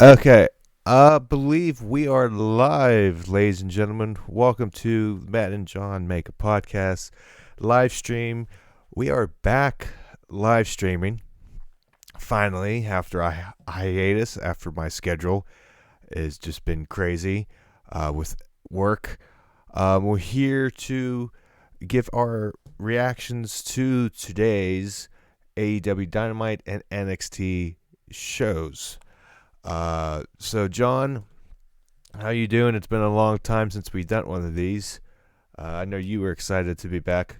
Okay, I believe we are live, ladies and gentlemen. Welcome to Matt and John Make a Podcast live stream. We are back live streaming finally after a hiatus, after my schedule has just been crazy with work. We're here to give our reactions to today's AEW Dynamite and NXT shows. So John, how you doing? It's been a long time since we've done one of these. I know you were excited to be back.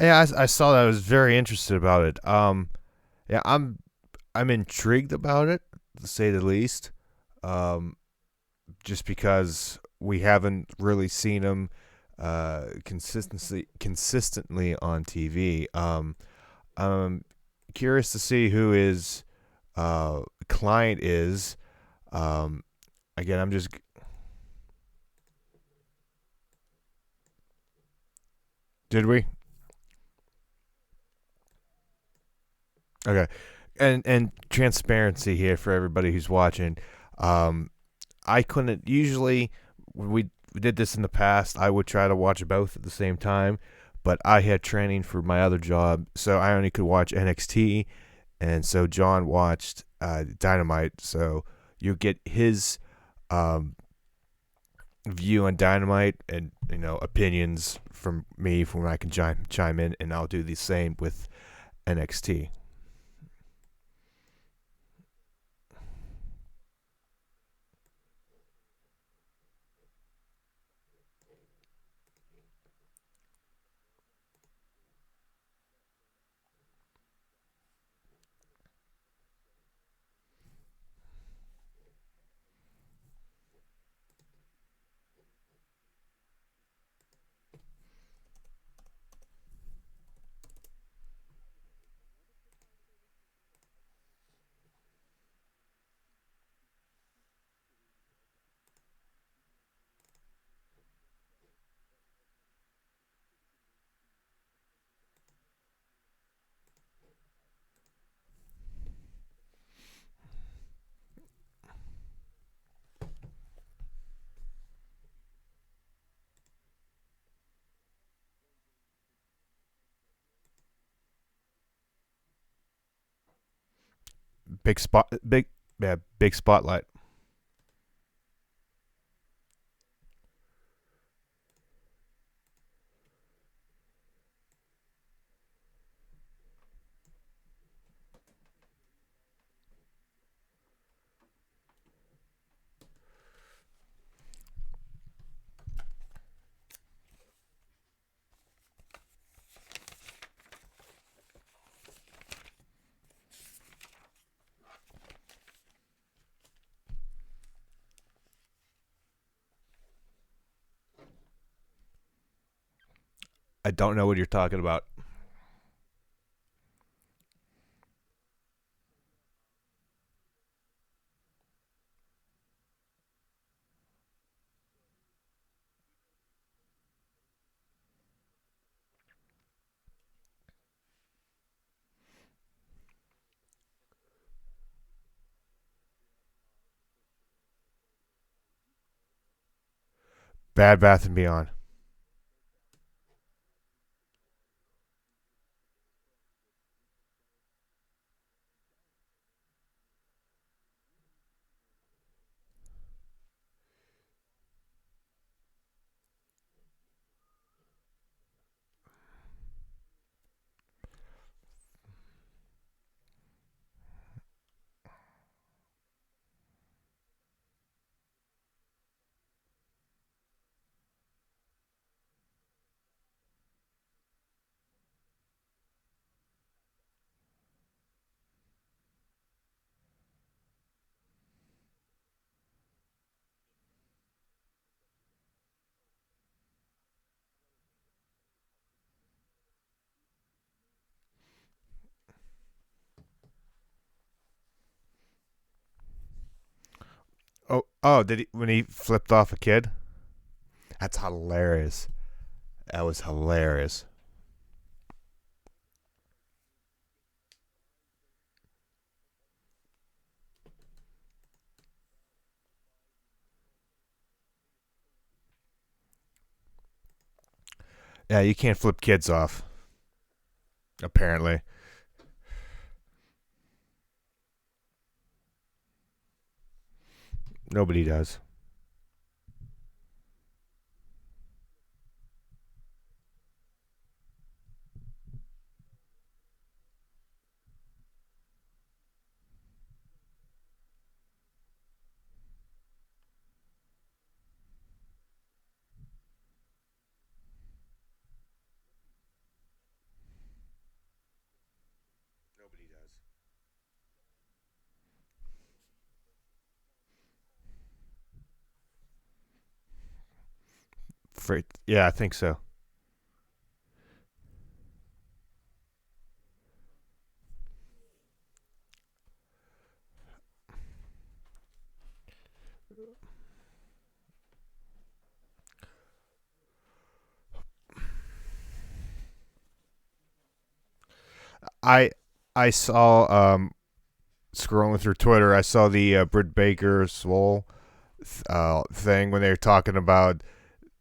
Yeah, I saw that. I was very interested about it. Yeah, I'm intrigued about it, to say the least. Um, just because we haven't really seen him consistently on TV. I'm curious to see who his client is. Um, Again, I'm just. Did we? Okay. And transparency here for everybody who's watching. Um, I couldn't usually when we did this in the past. I would try to watch both at the same time, but I had training for my other job, so I only could watch NXT, and so John watched Dynamite. So you get his um, view on Dynamite, and opinions from me from when I can chime in, and I'll do the same with NXT. Big spotlight. I don't know what you're talking about. Bad Bath and Beyond. Oh, did he when he flipped off a kid? That's hilarious. That was hilarious. Yeah, you can't flip kids off. Apparently, nobody does. Nobody does. Yeah, I think so. I I saw scrolling through Twitter. I saw the Britt Baker Swole thing when they were talking about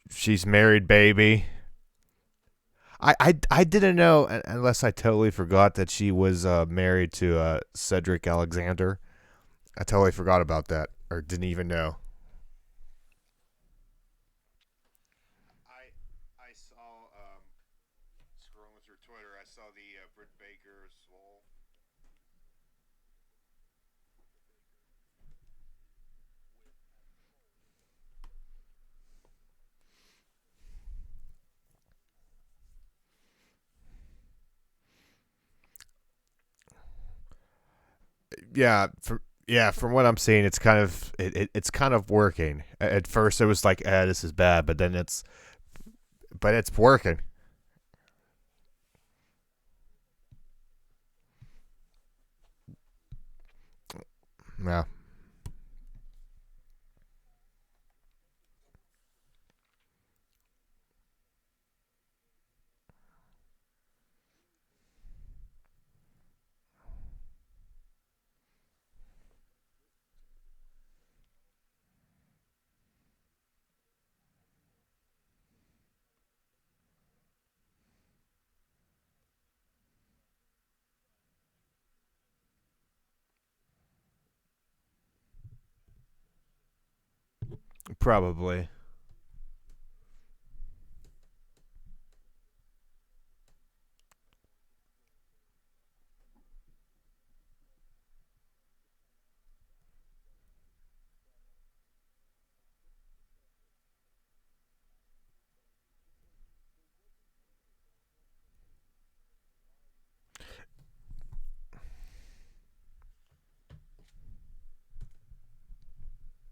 she's married, baby. I didn't know unless I totally forgot that she was married to Cedric Alexander. I totally forgot about that or didn't even know. I saw scrolling through Twitter. I saw the Britt Baker Swole. From what I'm seeing, it's kind of it's kind of working. At first, it was like, this is bad, but then it's working. Yeah, probably.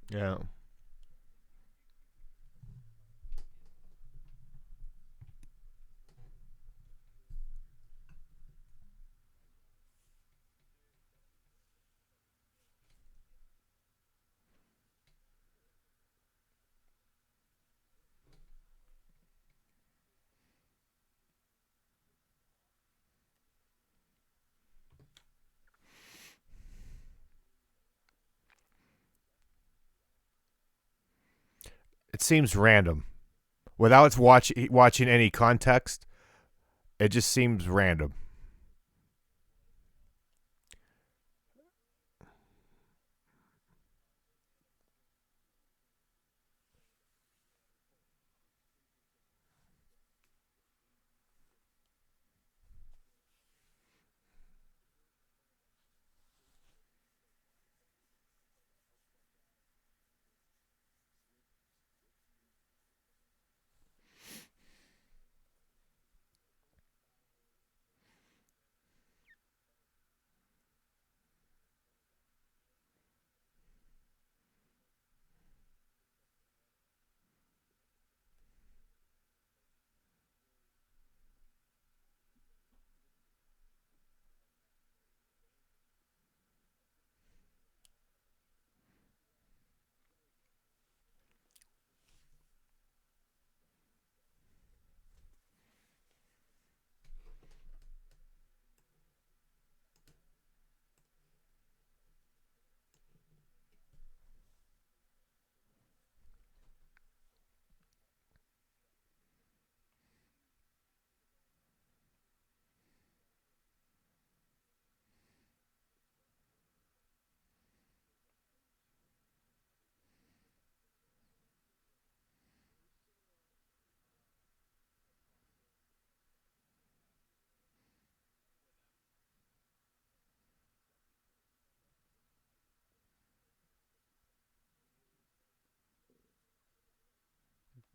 Yeah. it seems random without watching any context. It just seems random.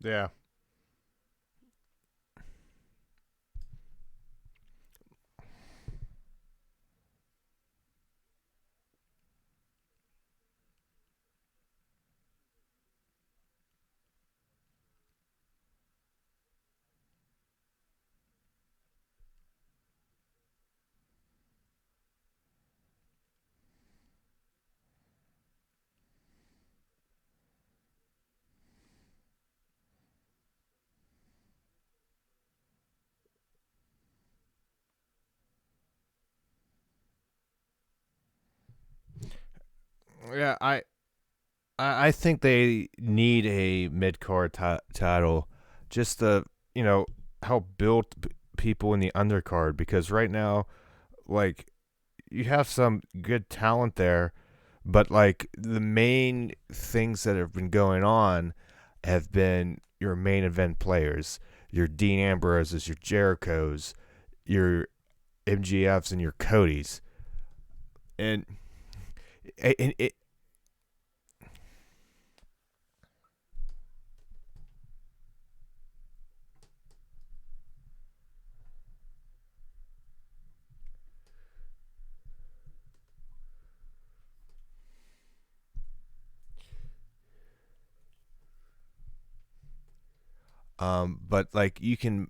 Yeah. Yeah, I think they need a mid card title just to help build people in the undercard because right now like you have some good talent there, but like the main things that have been going on have been your main event players, your Dean Ambroses, your Jerichos, your MGFs, and your Codys, and it. But like you can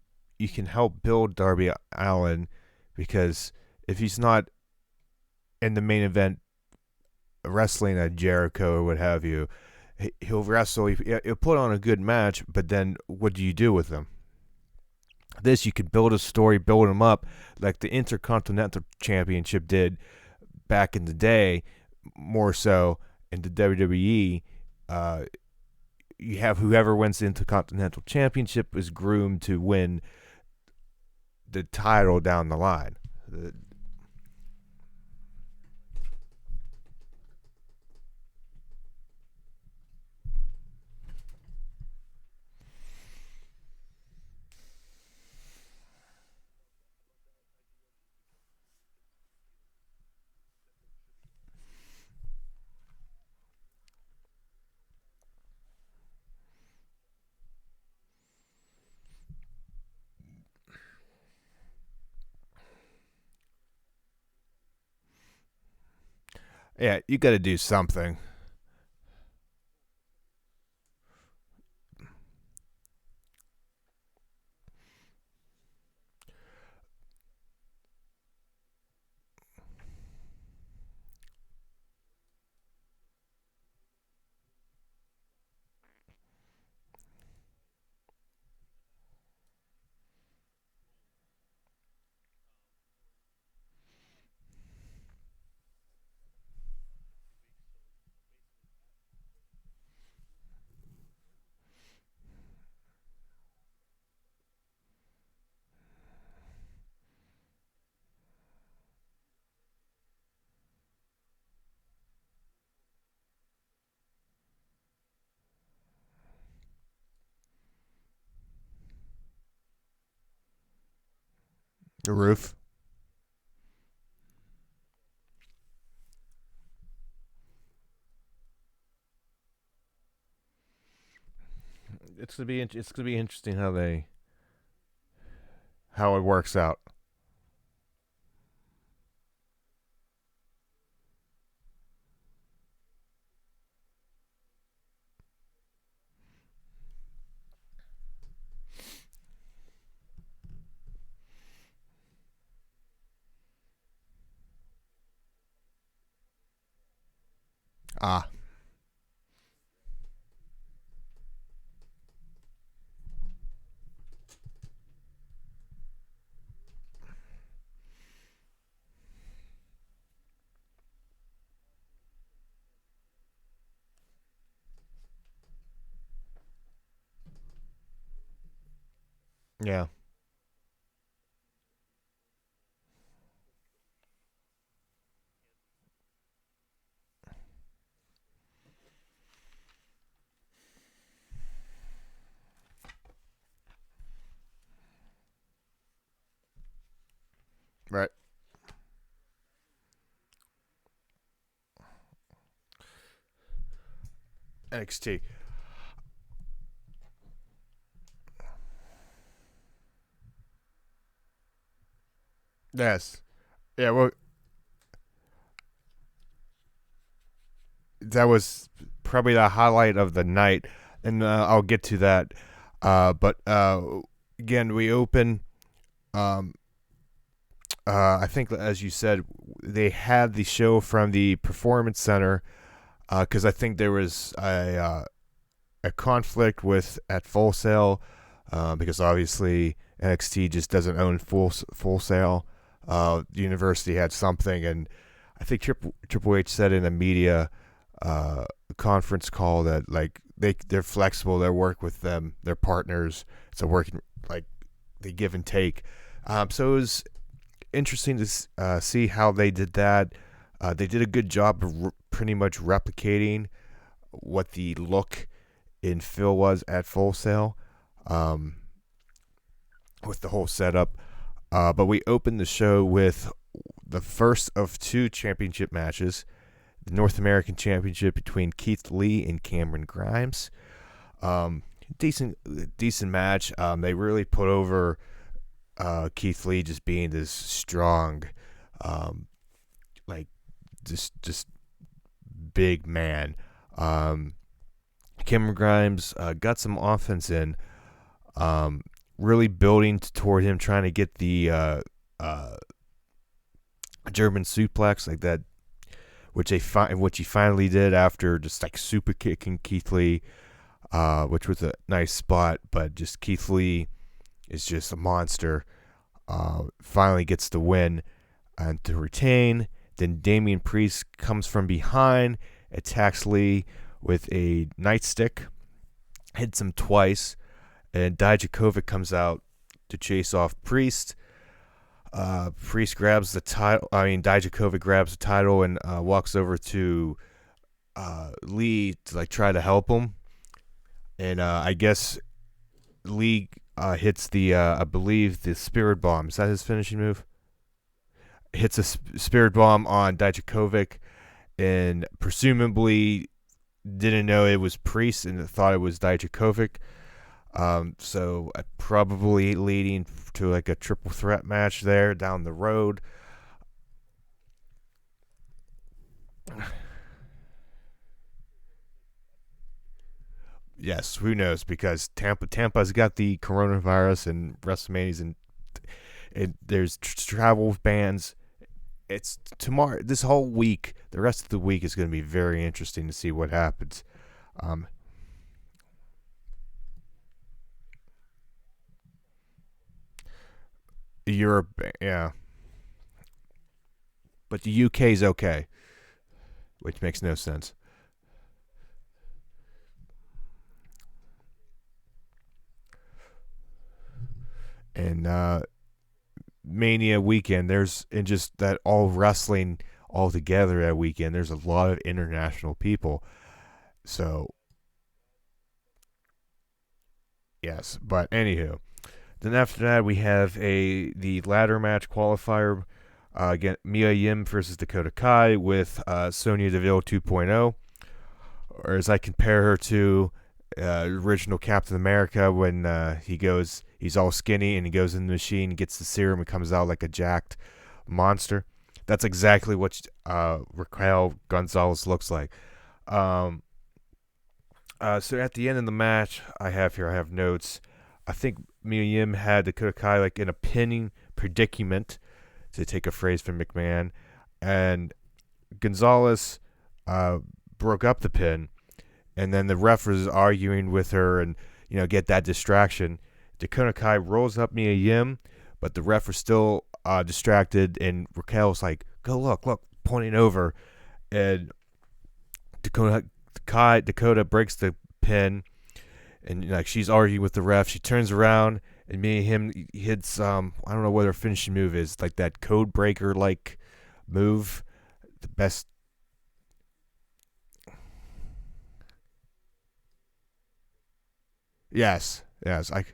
help build Darby Allen because if he's not in the main event wrestling at Jericho or what have you, he'll wrestle. He'll put on a good match, but then what do you do with him? This you could build a story, build him up like the Intercontinental Championship did back in the day, more so in the WWE. Uh, you have whoever wins the Intercontinental Championship is groomed to win the title down the line. Yeah, you got to do something. The roof. It's gonna be interesting how it works out. Ah, yeah, right. NXT. Yes. Yeah. Well, that was probably the highlight of the night, and I'll get to that. But again, we open. Um, I think, as you said, they had the show from the Performance Center because I think there was a conflict with at Full Sail because obviously NXT just doesn't own Full Sail. The university had something, and I think Triple H said in a media uh, conference call that like they're flexible. They work with them, their partners. It's a working like they give and take. So it was interesting to see how they did that. They did a good job of pretty much replicating what the look in Phil was at Full Sail um, with the whole setup. But we opened the show with the first of two championship matches, the North American Championship between Keith Lee and Cameron Grimes. Um, decent match. They really put over Keith Lee just being this strong, um, like just big man. Um, Cameron Grimes got some offense in, um, really building toward him, trying to get the uh, German suplex like that, which he finally did after just like super kicking Keith Lee, which was a nice spot. But just Keith Lee is just a monster. Finally gets the win and to retain. Then Damian Priest comes from behind, attacks Lee with a nightstick, hits him twice, and Dijakovic comes out to chase off Priest. Priest grabs the title. I mean, Dijakovic grabs the title and walks over to Lee to like try to help him. And I guess Lee hits the I believe the Spirit Bomb. Is that his finishing move? Hits a Spirit Bomb on Dijakovic, and presumably didn't know it was Priest and thought it was Dijakovic. So probably leading to like a triple threat match there down the road. Yes, who knows? Because Tampa's got the coronavirus and WrestleMania's and there's travel bans. It's tomorrow. This whole week, the rest of the week is going to be very interesting to see what happens. Um, Europe, yeah, but the UK's okay, which makes no sense. And Mania weekend, there's and just that all wrestling all together that weekend. There's a lot of international people. So yes, but anywho, Then after that, we have the ladder match qualifier. Again, Mia Yim versus Dakota Kai with Sonya Deville 2.0. Or as I compare her to original Captain America when he's all skinny and he goes in the machine, gets the serum, and comes out like a jacked monster. That's exactly what Raquel Gonzalez looks like. Um, so at the end of the match, I have notes. I think Mia Yim had Dakota Kai like in a pinning predicament, to take a phrase from McMahon, and Gonzalez broke up the pin, and then the ref was arguing with her and get that distraction. Dakota Kai rolls up Mia Yim, but the ref was still distracted, and Raquel's like, "Go look," pointing over, and Dakota breaks the pin, and like she's arguing with the ref. She turns around, and me and him hits I don't know what her finishing move is, like that code breaker like move. The best. Yes. I,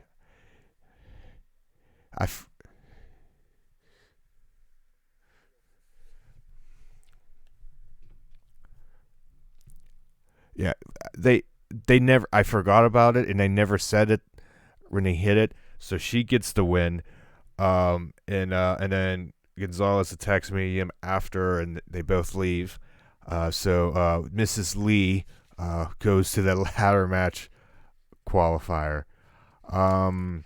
yeah. They never. I forgot about it, and they never said it when they hit it. So she gets the win. And then Gonzalez attacks me after, and they both leave. So Mrs. Lee goes to the ladder match qualifier. Um,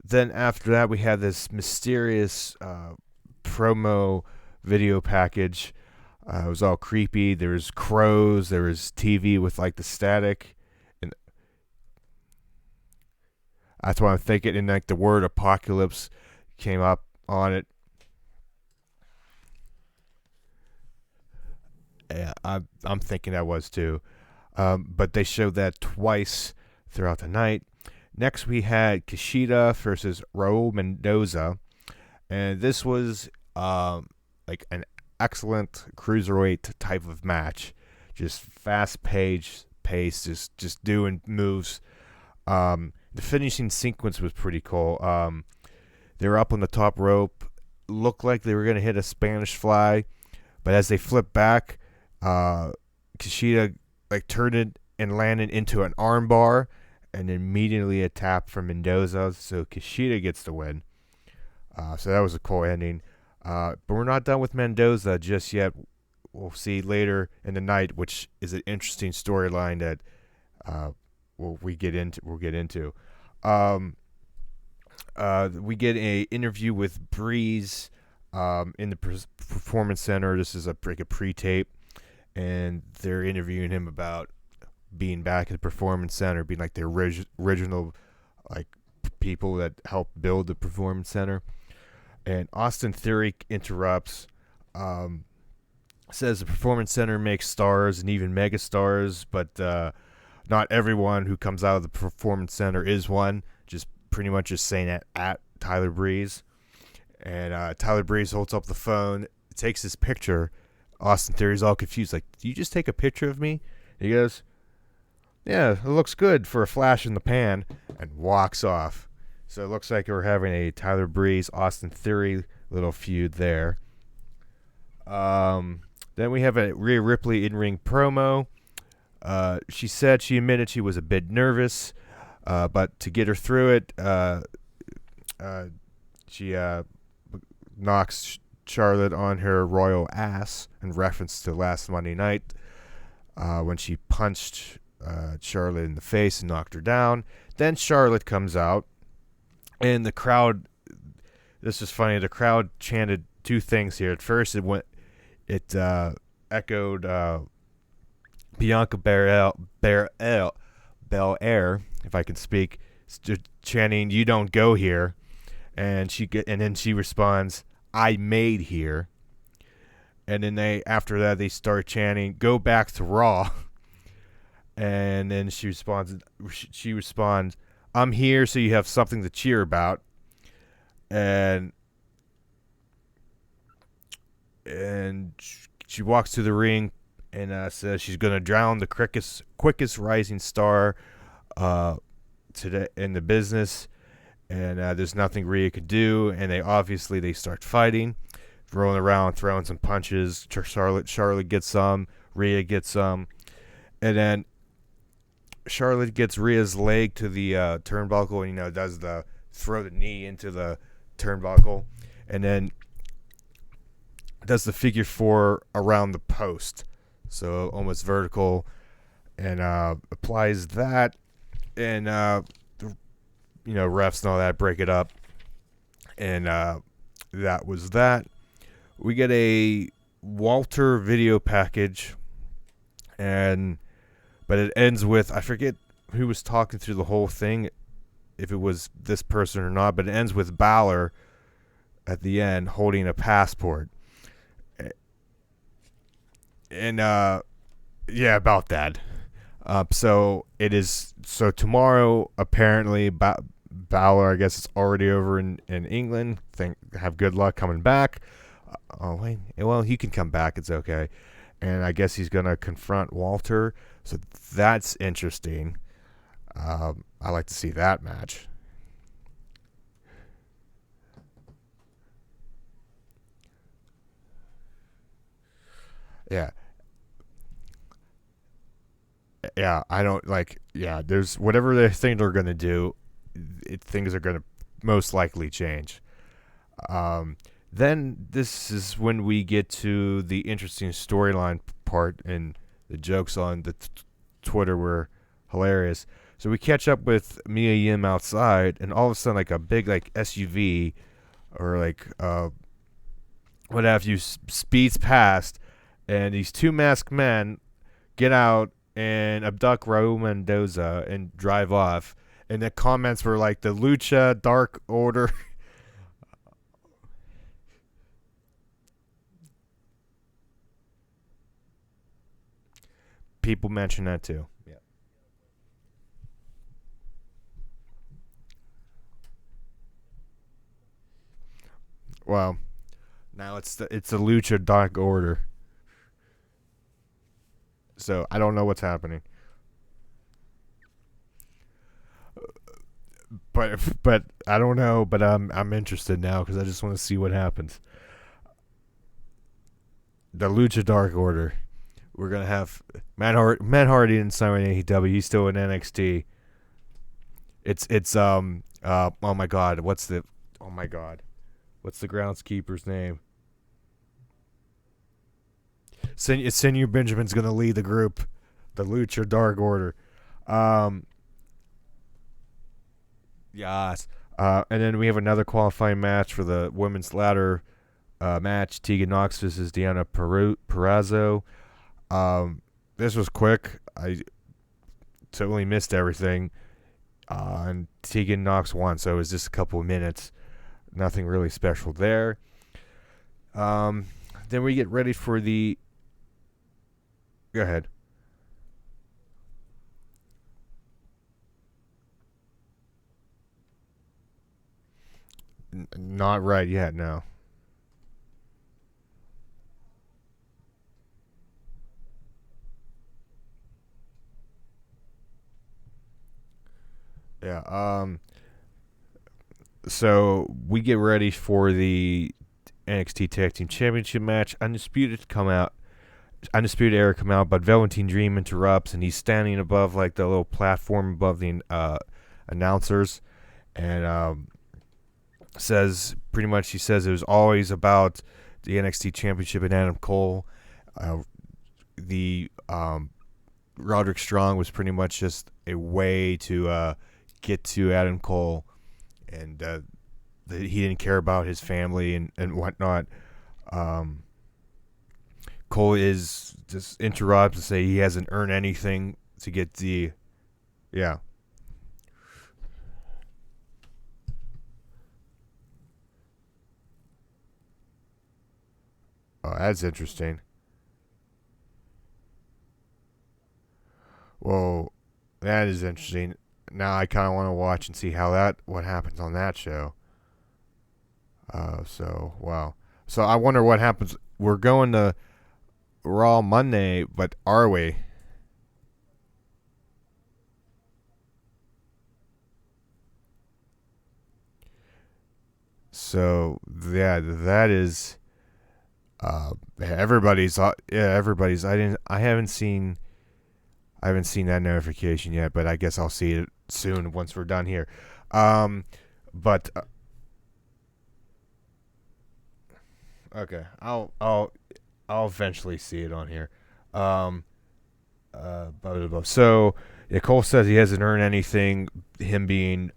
then after that, we had this mysterious promo video package. It was all creepy. There was crows. There was TV with like the static, and that's what I'm thinking. And like the word apocalypse came up on it. Yeah, I'm thinking that was too. But they showed that twice throughout the night. Next, we had Kushida versus Raul Mendoza, and this was like an excellent cruiserweight type of match, just fast pace, just doing moves. The finishing sequence was pretty cool. They were up on the top rope, looked like they were gonna hit a Spanish fly, but as they flipped back, Kushida like turned it and landed into an armbar, and immediately a tap from Mendoza, so Kushida gets the win. So that was a cool ending. But we're not done with Mendoza just yet. We'll see later in the night, which is an interesting storyline that we'll get into. Um, we get a interview with Breeze in the Performance Center. This is like a pre-tape, and they're interviewing him about being back at the Performance Center, being like the original like people that helped build the Performance Center. And Austin Theory interrupts, says the Performance Center makes stars and even mega stars, but not everyone who comes out of the Performance Center is one. Just pretty much just saying that at Tyler Breeze. And Tyler Breeze holds up the phone, takes his picture. Austin Theory's all confused, like, "Did you just take a picture of me?" He goes, "Yeah, it looks good for a flash in the pan," and walks off. So it looks like we're having a Tyler Breeze, Austin Theory little feud there. Then we have a Rhea Ripley in-ring promo. She said she admitted she was a bit nervous, but to get her through it, she knocks Charlotte on her royal ass in reference to last Monday night when she punched Charlotte in the face and knocked her down. Then Charlotte comes out, and the crowd, this is funny, the crowd chanted two things here. At first, it echoed Bianca Belair, if I can speak, chanting, "You don't go here," and then she responds, "I made here." And then after that they start chanting, "Go back to Raw." And then she responds, "I'm here so you have something to cheer about." And she walks to the ring and says she's going to drown the quickest rising star today in the business. and there's nothing Rhea could do, and they start fighting, rolling around, throwing some punches. Charlotte gets some, Rhea gets some, and then Charlotte gets Rhea's leg to the turnbuckle, and does the throw the knee into the turnbuckle, and then does the figure four around the post, so almost vertical, and applies that, and refs and all that break it up, and that was that. We get a Walter video package, but it ends with, I forget who was talking through the whole thing, if it was this person or not, but it ends with Balor at the end holding a passport. And yeah, about that. So tomorrow, apparently, Balor, I guess, is already over in England. Have good luck coming back. Oh wait, well, he can come back. It's okay. And I guess he's gonna confront Walter. So that's interesting. I like to see that match. Yeah. Yeah, I don't like. Yeah, there's whatever they think they're gonna do. Things are gonna most likely change. Then this is when we get to the interesting storyline part, and the jokes on the Twitter were hilarious. So we catch up with Mia Yim outside, and all of a sudden, like a big SUV or what have you speeds past, and these two masked men get out and abduct Raul Mendoza and drive off. And the comments were like the Lucha Dark Order. People mention that too. Yeah. Well, now it's the Lucha Dark Order. So I don't know what's happening. But I don't know. But I'm interested now because I just want to see what happens. The Lucha Dark Order. We're gonna have Matt Hardy in sign AEW. He's still in NXT. Oh my god, what's the groundskeeper's name? Senior Benjamin's gonna lead the group, the Lucha Dark Order. Yes. And then we have another qualifying match for the women's ladder match. Tegan Nox versus Deanna Perrazzo. This was quick. I totally missed everything. And Tegan Nox won, so it was just a couple of minutes. Nothing really special there. Then we get ready for the. Go ahead. Not right yet, no. Yeah. So we get ready for the NXT Tag Team Championship match. Undisputed Era come out, but Velveteen Dream interrupts, and he's standing above the little platform above the announcers, and he says it was always about the NXT Championship and Adam Cole. The Roderick Strong was pretty much just a way to get to Adam Cole, and he didn't care about his family and whatnot. Cole is just interrupts and say he hasn't earned anything to get the, yeah. Oh, that's interesting. Well, that is interesting. Now I kind of want to watch and see what happens on that show. So wow. So I wonder what happens. We're going to Raw Monday, but are we? So yeah, that is everybody's. Everybody's. I haven't seen that notification yet, but I guess I'll see it soon once we're done here. Um, but okay, I'll eventually see it on here. Um, blah, blah, blah. So yeah, Cole says he hasn't earned anything. Him being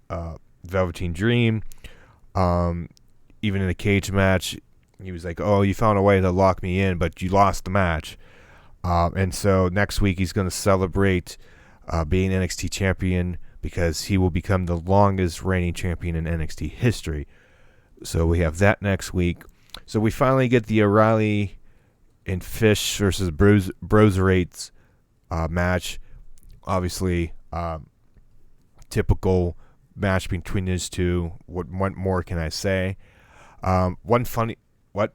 Velveteen Dream. Um, Even in a cage match, he was like, "Oh, you found a way to lock me in, but you lost the match." And so next week he's going to celebrate being NXT champion because he will become the longest reigning champion in NXT history. So we have that next week. So we finally get the O'Reilly and Fish versus Broserweights match. Obviously, typical match between these two. What more can I say? One funny what?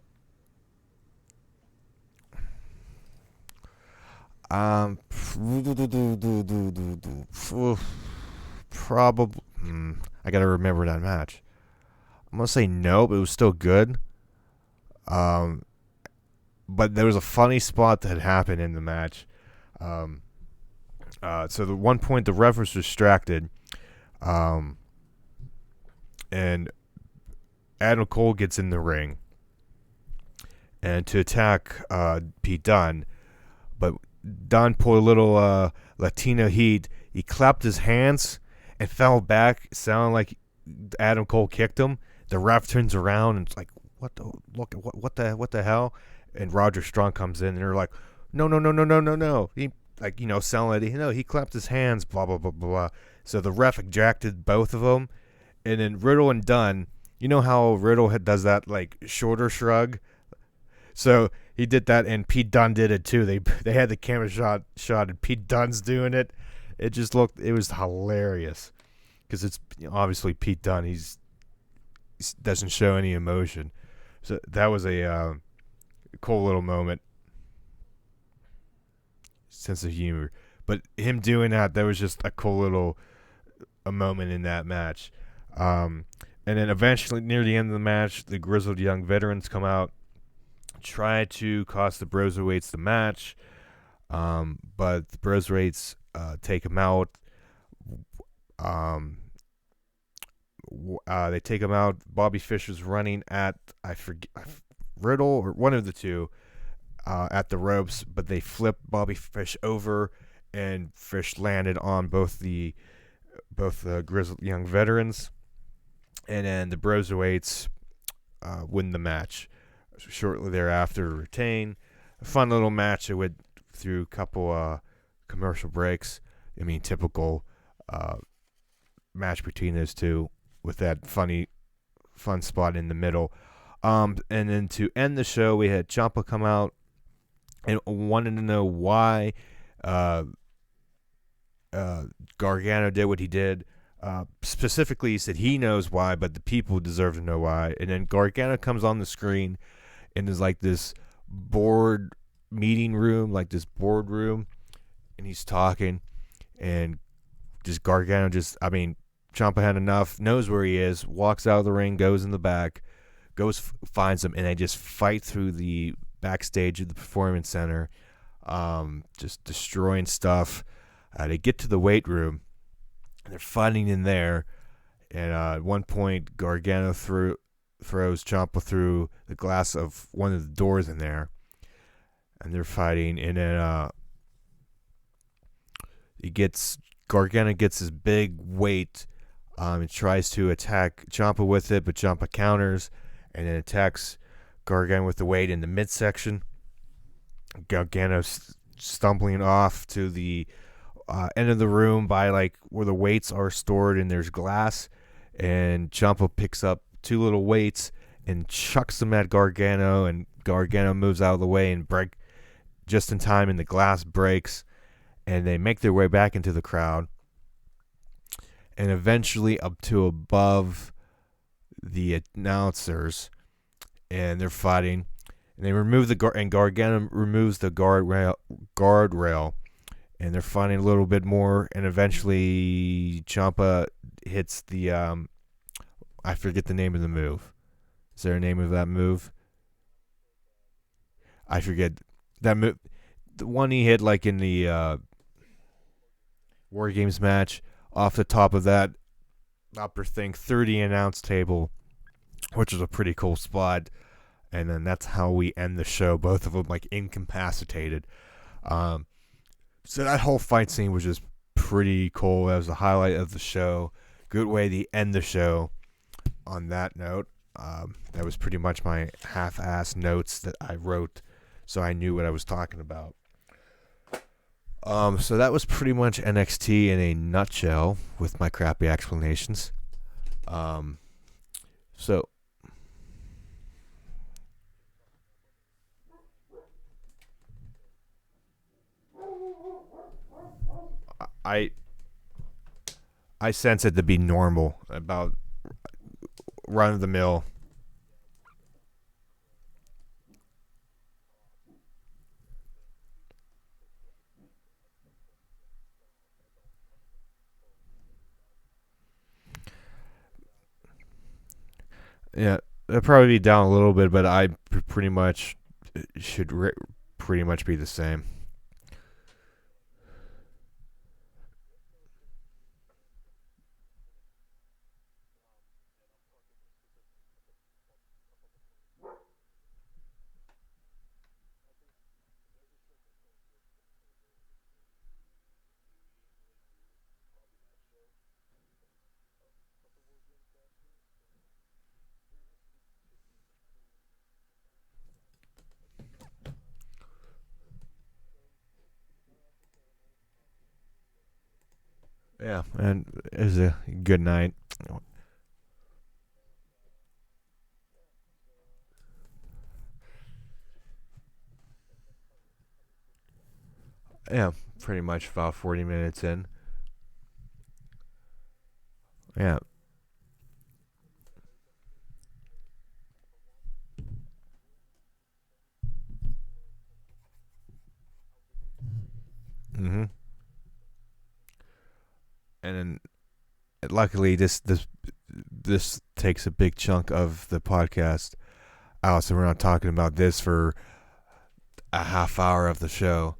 Probably. I gotta remember that match. I'm gonna say no, but it was still good. Um, but there was a funny spot that happened in the match. Um, so the one point the ref was distracted, um, and Adam Cole gets in the ring and to attack Pete Dunne, but Dunne pulled a little Latino heat. He clapped his hands and fell back, sounding like Adam Cole kicked him. The ref turns around and it's like, what the hell? And Roger Strong comes in and they're like, no. He sounding like he clapped his hands, blah blah blah blah. So the ref ejected both of them, and then Riddle and Dunne. You know how Riddle does that like shoulder shrug. So he did that, and Pete Dunne did it too. They had the camera shot, and Pete Dunne's doing it. It was hilarious because it's obviously Pete Dunne. He doesn't show any emotion. So that was a cool little moment, sense of humor. But him doing that was just a cool little a moment in that match. And then eventually, near the end of the match, the grizzled young veterans come out, try to cost the Broserweights the match, but the Broserweights take them out. They take him out. Bobby Fish was running at Riddle or one of the two at the ropes, but they flipped Bobby Fish over, and Fish landed on both the grizzled young veterans, and then the Broserweights win the match. Shortly thereafter, retain. A fun little match. It went through a couple commercial breaks. I mean, typical match between those two with that fun spot in the middle. And then to end the show, we had Ciampa come out and wanted to know why Gargano did what he did. Specifically, he said he knows why, but the people deserve to know why. And then Gargano comes on the screen and there's like this board meeting room, like this boardroom, and he's talking, and just Gargano Ciampa had enough, knows where he is, walks out of the ring, goes in the back, finds him, and they just fight through the backstage of the Performance Center, just destroying stuff. They get to the weight room, and they're fighting in there, and at one point, Gargano throws Ciampa through the glass of one of the doors in there, and they're fighting, and then Gargano gets his big weight, and tries to attack Ciampa with it, but Ciampa counters, and then attacks Gargano with the weight in the midsection. Gargano stumbling off to the end of the room by like where the weights are stored, and there's glass, and Ciampa picks up two little weights and chucks them at Gargano, and Gargano moves out of the way and break just in time, and the glass breaks, and they make their way back into the crowd, and eventually up to above the announcers, and they're fighting, and they remove and Gargano removes the guardrail, and they're fighting a little bit more, and eventually Ciampa hits the I forget the name of the move. Is there a name of that move? I forget that move. The one he hit like in the War Games match off the top of that upper thing, 30 announce table, which was a pretty cool spot. And then that's how we end the show. Both of them like incapacitated. Um, so that whole fight scene was just pretty cool. That was the highlight of the show. Good way to end the show on that note. That was pretty much my half-ass notes that I wrote, so I knew what I was talking about. So that was pretty much NXT in a nutshell with my crappy explanations. So I sense it to be normal, about run of the mill. Yeah, it'll probably be down a little bit, but I pretty much should pretty much be the same. Yeah, and it was a good night. Yeah, pretty much about 40 minutes in. Yeah. Mm-hmm. And then luckily this takes a big chunk of the podcast out, so we're not talking about this for a half hour of the show.